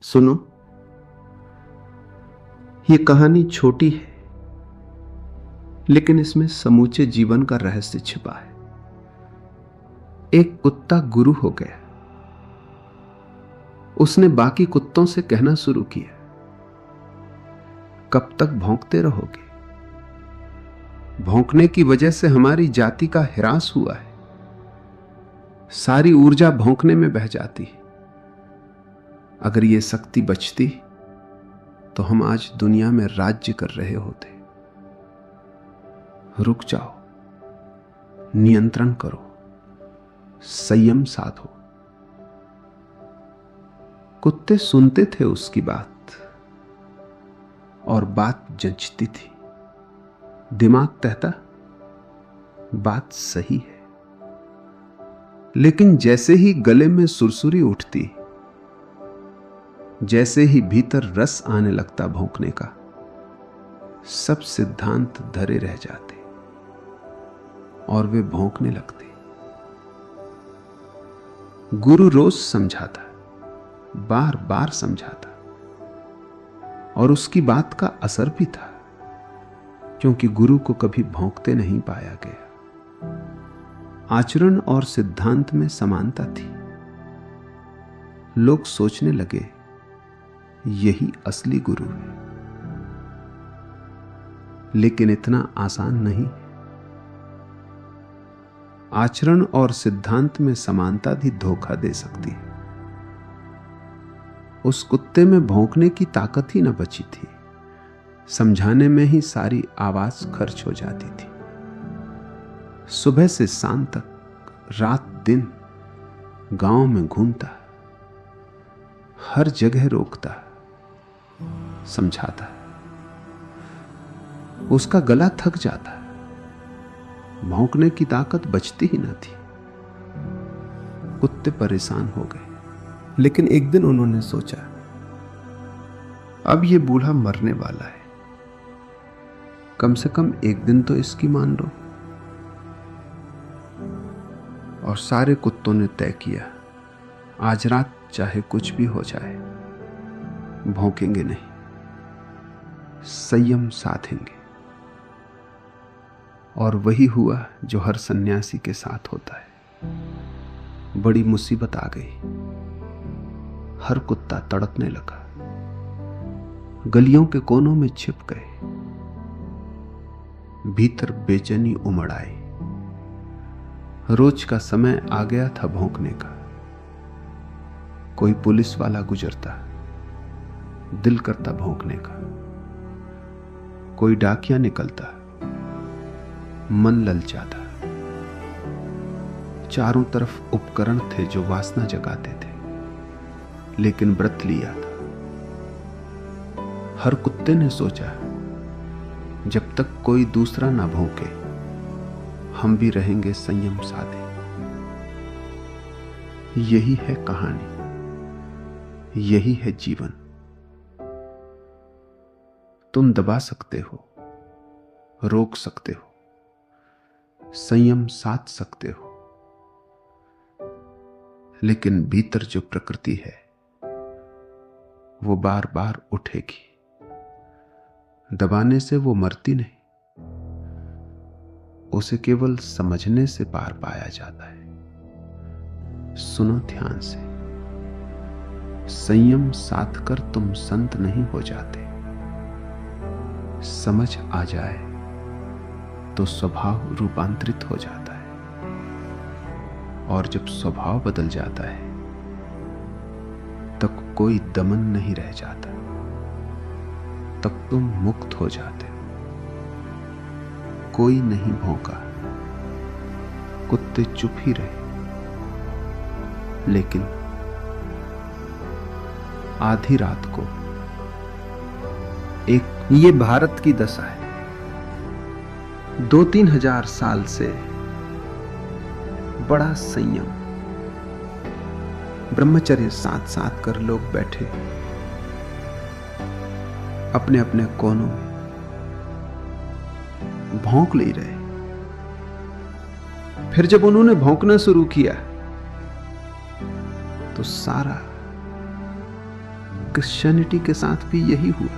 सुनो, ये कहानी छोटी है, लेकिन इसमें समूचे जीवन का रहस्य छिपा है। एक कुत्ता गुरु हो गया। उसने बाकी कुत्तों से कहना शुरू किया, कब तक भौंकते रहोगे? भौंकने की वजह से हमारी जाति का ह्रास हुआ है। सारी ऊर्जा भौंकने में बह जाती है। अगर ये शक्ति बचती तो हम आज दुनिया में राज्य कर रहे होते। रुक जाओ, नियंत्रण करो, संयम साधो। कुत्ते सुनते थे उसकी बात, और बात जंचती थी। दिमाग कहता बात सही है, लेकिन जैसे ही गले में सुरसुरी उठती, जैसे ही भीतर रस आने लगता भौंकने का, सब सिद्धांत धरे रह जाते और वे भौंकने लगते। गुरु रोज समझाता, बार बार समझाता, और उसकी बात का असर भी था, क्योंकि गुरु को कभी भौंकते नहीं पाया गया। आचरण और सिद्धांत में समानता थी। लोग सोचने लगे यही असली गुरु है। लेकिन इतना आसान नहीं। आचरण और सिद्धांत में समानता भी धोखा दे सकती है। उस कुत्ते में भौंकने की ताकत ही न बची थी। समझाने में ही सारी आवाज खर्च हो जाती थी। सुबह से शाम तक, रात दिन गांव में घूमता, हर जगह रोकता, समझाता। उसका गला थक जाता, भौंकने की ताकत बचती ही न थी। कुत्ते परेशान हो गए। लेकिन एक दिन उन्होंने सोचा, अब ये बूढ़ा मरने वाला है, कम से कम एक दिन तो इसकी मान लो। और सारे कुत्तों ने तय किया, आज रात चाहे कुछ भी हो जाए, भौंकेंगे नहीं, संयम साधेंगे। और वही हुआ जो हर सन्यासी के साथ होता है। बड़ी मुसीबत आ गई। हर कुत्ता तड़पने लगा, गलियों के कोनों में छिप गए। भीतर बेचैनी उमड़ आई। रोज का समय आ गया था भौंकने का। कोई पुलिस वाला गुजरता, दिल करता भौंकने का। कोई डाकिया निकलता, मन ललचाता। चारों तरफ उपकरण थे जो वासना जगाते थे, लेकिन व्रत लिया था। हर कुत्ते ने सोचा, जब तक कोई दूसरा ना भौंके, हम भी रहेंगे संयम साधे। यही है कहानी, यही है जीवन। तुम दबा सकते हो, रोक सकते हो, संयम साध सकते हो, लेकिन भीतर जो प्रकृति है वो बार बार उठेगी। दबाने से वो मरती नहीं, उसे केवल समझने से पार पाया जाता है। सुनो ध्यान से, संयम साध कर तुम संत नहीं हो जाते। समझ आ जाए तो स्वभाव रूपांतरित हो जाता है, और जब स्वभाव बदल जाता है तब कोई दमन नहीं रह जाता। तब तुम मुक्त हो जाते हो। कोई नहीं भौंका, कुत्ते चुप ही रहे। लेकिन आधी रात को ये भारत की दशा है। 2-3 हजार साल से बड़ा संयम, ब्रह्मचर्य साथ साथ कर लोग बैठे अपने अपने कोनों में, भौंक ले रहे। फिर जब उन्होंने भौंकना शुरू किया तो सारा क्रिश्चियनिटी के साथ भी यही हुआ।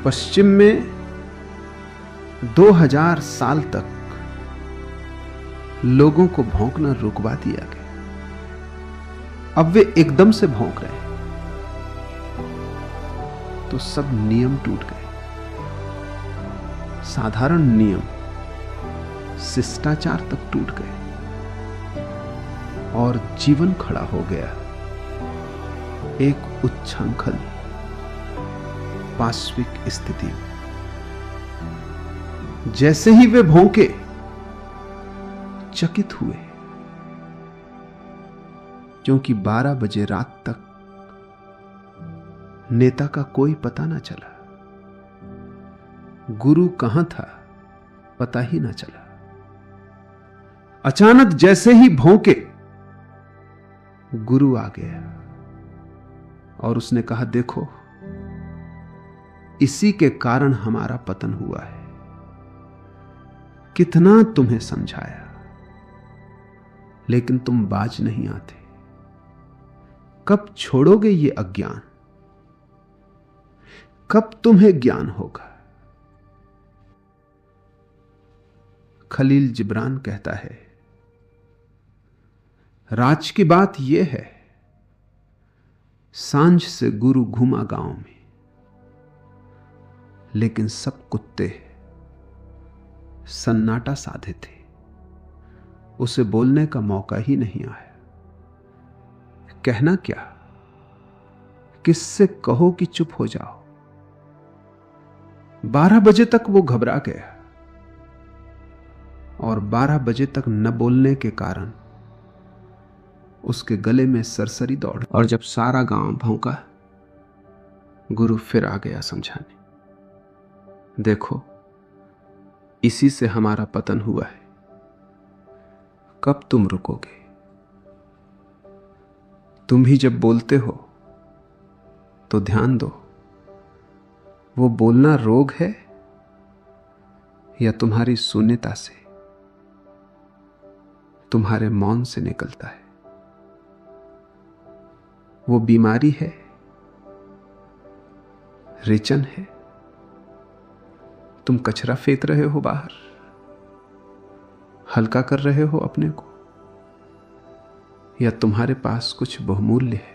पश्चिम में 2000 साल तक लोगों को भौंकना रुकवा दिया गया। अब वे एकदम से भौंक रहे हैं, तो सब नियम टूट गए। साधारण नियम, शिष्टाचार तक टूट गए और जीवन खड़ा हो गया एक उच्छृंखल पाश्विक स्थिति में। जैसे ही वे भौंके, चकित हुए, क्योंकि 12 बजे रात तक नेता का कोई पता ना चला, गुरु कहां था पता ही ना चला। अचानक जैसे ही भौंके, गुरु आ गया और उसने कहा, देखो इसी के कारण हमारा पतन हुआ है। कितना तुम्हें समझाया, लेकिन तुम बाज नहीं आते। कब छोड़ोगे ये अज्ञान? कब तुम्हें ज्ञान होगा? खलील जिब्रान कहता है, राज की बात यह है, सांझ से गुरु घूमा गांव में, लेकिन सब कुत्ते सन्नाटा साधे थे, उसे बोलने का मौका ही नहीं आया। कहना क्या, किससे कहो कि चुप हो जाओ। 12 बजे तक वो घबरा गया और 12 बजे तक न बोलने के कारण उसके गले में सरसरी दौड़। और जब सारा गांव भौंका, गुरु फिर आ गया समझाने, देखो इसी से हमारा पतन हुआ है। कब तुम रुकोगे? तुम भी जब बोलते हो तो ध्यान दो, वो बोलना रोग है या तुम्हारी शून्यता से, तुम्हारे मौन से निकलता है? वो बीमारी है, रेचन है, तुम कचरा फेंक रहे हो बाहर, हल्का कर रहे हो अपने को, या तुम्हारे पास कुछ बहुमूल्य है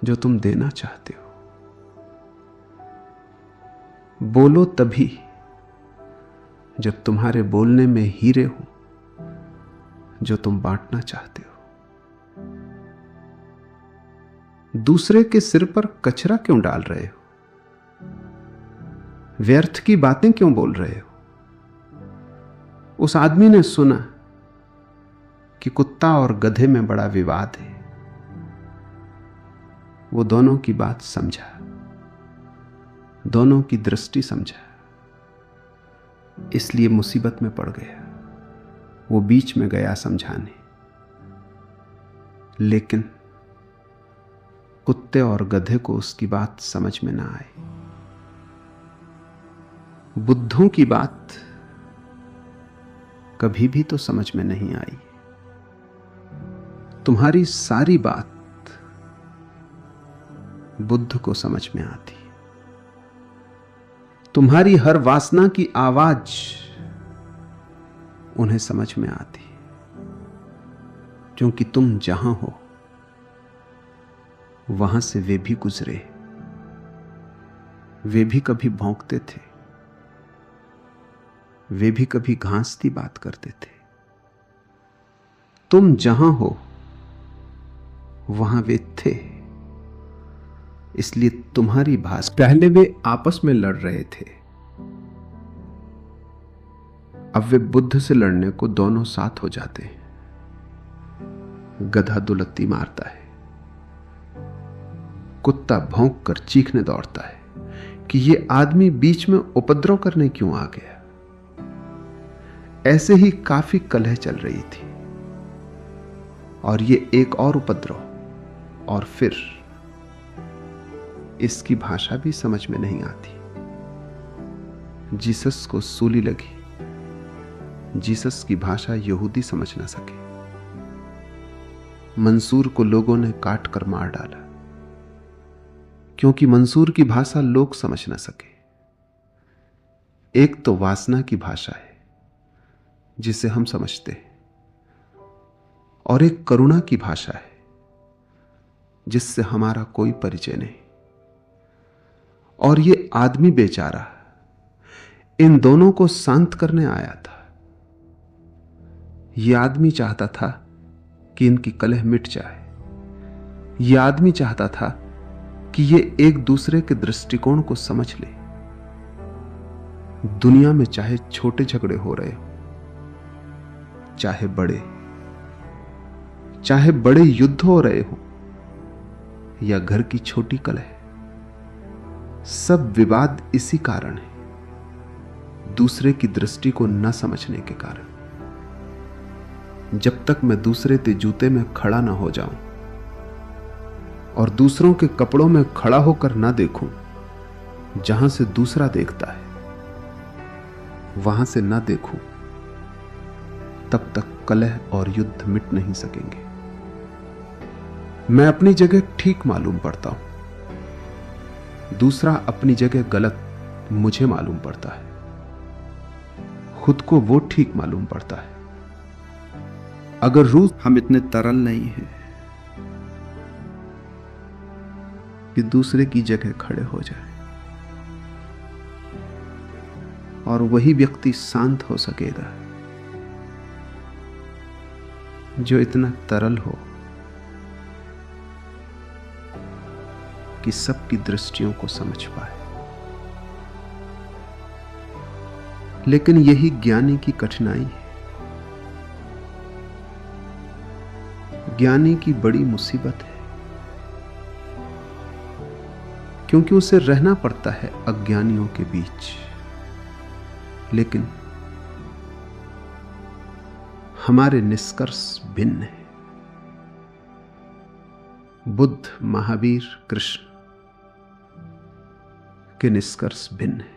जो तुम देना चाहते हो? बोलो तभी जब तुम्हारे बोलने में हीरे हो जो तुम बांटना चाहते हो। दूसरे के सिर पर कचरा क्यों डाल रहे हो? व्यर्थ की बातें क्यों बोल रहे हो? उस आदमी ने सुना कि कुत्ता और गधे में बड़ा विवाद है। वो दोनों की बात समझा, दोनों की दृष्टि समझा, इसलिए मुसीबत में पड़ गया। वो बीच में गया समझाने, लेकिन कुत्ते और गधे को उसकी बात समझ में ना आई। बुद्धों की बात कभी भी तो समझ में नहीं आई। तुम्हारी सारी बात बुद्ध को समझ में आती। तुम्हारी हर वासना की आवाज उन्हें समझ में आती, क्योंकि तुम जहां हो वहां से वे भी गुजरे। वे भी कभी भौंकते थे, वे भी कभी घांसती बात करते थे। तुम जहां हो वहां वे थे, इसलिए तुम्हारी भाषा। पहले वे आपस में लड़ रहे थे, अब वे बुद्ध से लड़ने को दोनों साथ हो जाते हैं। गधा दुलत्ती मारता है, कुत्ता भौंक कर चीखने दौड़ता है कि ये आदमी बीच में उपद्रव करने क्यों आ गया। ऐसे ही काफी कलह चल रही थी, और ये एक और उपद्रव, और फिर इसकी भाषा भी समझ में नहीं आती। जीसस को सूली लगी, जीसस की भाषा यहूदी समझ ना सके। मंसूर को लोगों ने काट कर मार डाला, क्योंकि मंसूर की भाषा लोग समझ ना सके। एक तो वासना की भाषा है जिसे हम समझते हैं, और एक करुणा की भाषा है जिससे हमारा कोई परिचय नहीं। और ये आदमी बेचारा इन दोनों को शांत करने आया था। यह आदमी चाहता था कि इनकी कलह मिट जाए। यह आदमी चाहता था कि ये एक दूसरे के दृष्टिकोण को समझ ले। दुनिया में चाहे छोटे झगड़े हो रहे हो, चाहे बड़े युद्ध हो रहे हो, या घर की छोटी कलह, सब विवाद इसी कारण है, दूसरे की दृष्टि को न समझने के कारण। जब तक मैं दूसरे के जूते में खड़ा ना हो जाऊं और दूसरों के कपड़ों में खड़ा होकर ना देखूं, जहां से दूसरा देखता है वहां से ना देखूं, तब तक कलह और युद्ध मिट नहीं सकेंगे। मैं अपनी जगह ठीक मालूम पड़ता हूं, दूसरा अपनी जगह गलत मुझे मालूम पड़ता है। खुद को वो ठीक मालूम पड़ता है। अगर रूस हम इतने तरल नहीं हैं कि दूसरे की जगह खड़े हो जाए और वही व्यक्ति शांत हो सकेगा जो इतना तरल हो कि सबकी दृष्टियों को समझ पाए। लेकिन यही ज्ञानी की कठिनाई है। ज्ञानी की बड़ी मुसीबत है, क्योंकि उसे रहना पड़ता है अज्ञानियों के बीच। लेकिन हमारे निष्कर्ष भिन्न हैं। बुद्ध, महावीर, कृष्ण के निष्कर्ष भिन्न है।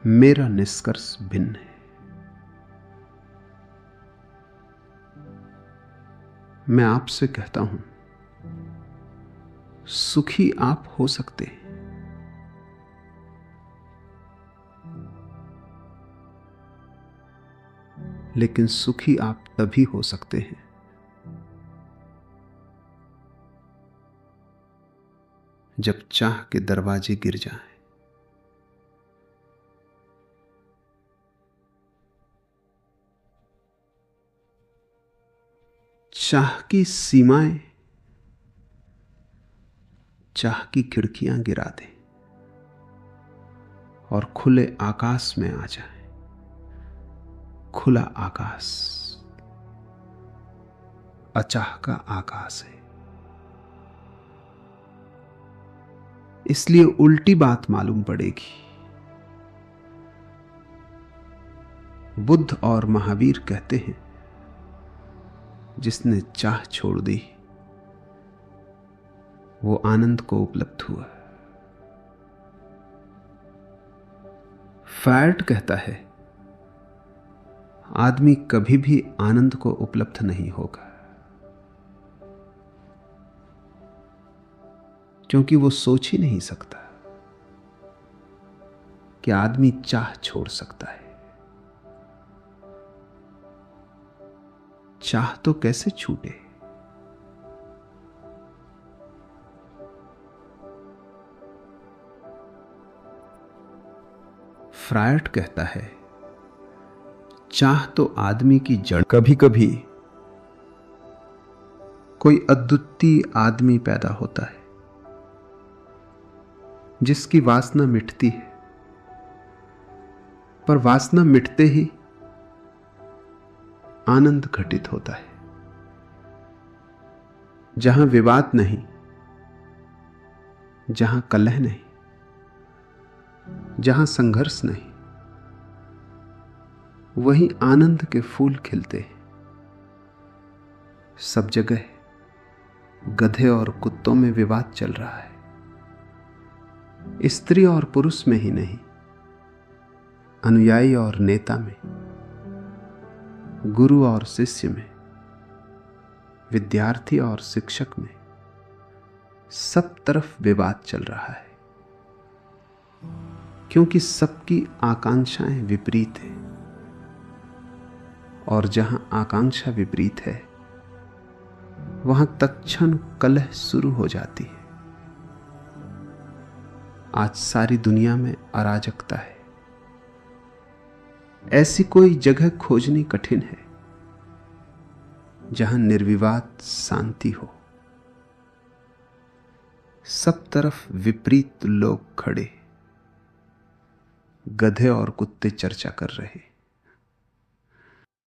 मेरा निष्कर्ष भिन्न है। मैं आपसे कहता हूं, सुखी आप हो सकते हैं, लेकिन सुखी आप तभी हो सकते हैं जब चाह के दरवाजे गिर जाएं। चाह की सीमाएं, चाह की खिड़कियां गिरा दे और खुले आकाश में आ जाए। खुला आकाश अचाह का आकाश है। इसलिए उल्टी बात मालूम पड़ेगी। बुद्ध और महावीर कहते हैं, जिसने चाह छोड़ दी वो आनंद को उपलब्ध हुआ। फ्रायड कहता है, आदमी कभी भी आनंद को उपलब्ध नहीं होगा, क्योंकि वो सोच ही नहीं सकता कि आदमी चाह छोड़ सकता है। चाह तो कैसे छूटे? फ्रायड कहता है, चाह तो आदमी की जड़। कभी कभी कोई अद्वितीय आदमी पैदा होता है जिसकी वासना मिटती है, पर वासना मिटते ही आनंद घटित होता है। जहां विवाद नहीं, जहां कलह नहीं, जहां संघर्ष नहीं, वहीं आनंद के फूल खिलते हैं। सब जगह गधे और कुत्तों में विवाद चल रहा है, स्त्री और पुरुष में ही नहीं, अनुयायी और नेता में, गुरु और शिष्य में, विद्यार्थी और शिक्षक में, सब तरफ विवाद चल रहा है, क्योंकि सबकी आकांक्षाएं विपरीत हैं, और जहां आकांक्षा विपरीत है वहां तत्क्षण कलह शुरू हो जाती है। आज सारी दुनिया में अराजकता है। ऐसी कोई जगह खोजनी कठिन है जहां निर्विवाद शांति हो। सब तरफ विपरीत लोग खड़े, गधे और कुत्ते चर्चा कर रहे।